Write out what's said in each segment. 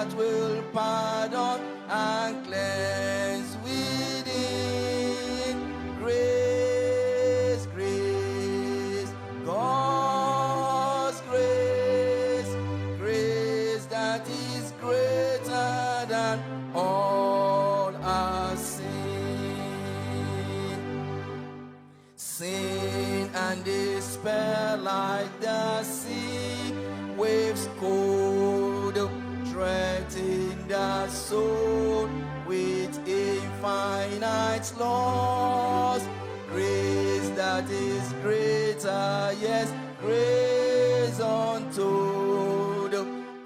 that will pardon and cleanse within. Grace, grace, God's grace, grace that is greater than all our sin. Sin and despair like the sea, waves cold, threaten the soul with infinite loss. Grace that is greater, yes, grace untold,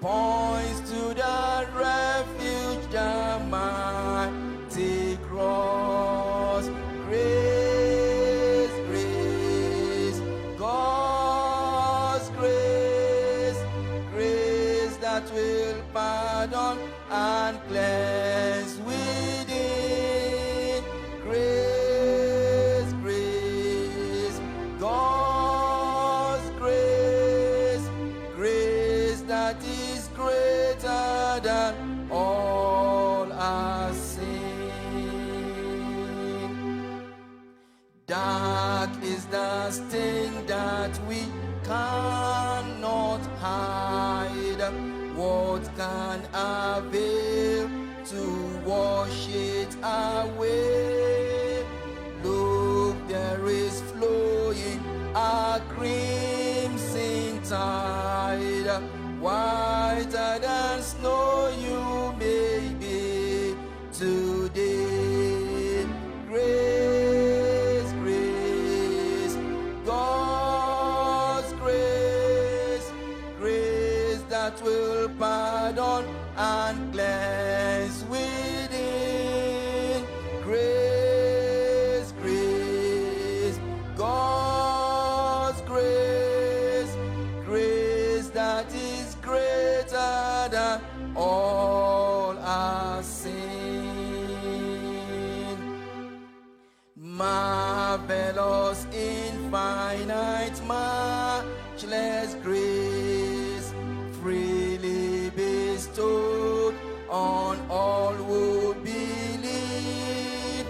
points to the refuge, the mighty cross. Grace, grace, God's grace, grace that will pardon and cleanse within. Grace, grace, God's grace, grace that is greater than all our sin. Dark is the stain that we cannot hide. What can avail to wash it away? Look, there is flowing a crimson tide, whiter than snow you may be today. Grace, grace, God's grace, grace that will pardon and cleanse within. Grace, grace, God's grace, grace that is greater than all our sin. Marvelous, infinite, matchless grace, freely bestowed on all who believe.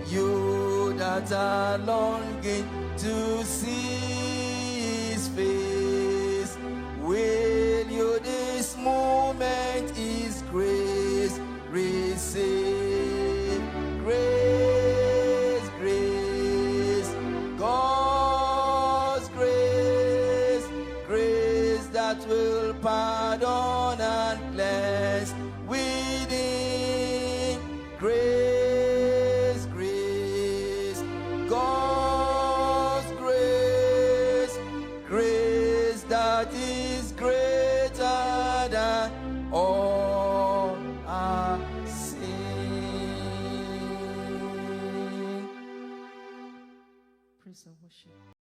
You that are longing to see His face, will you this moment His grace receive? Grace, grace, God's grace, grace that will pardon and cleanse within. Grace,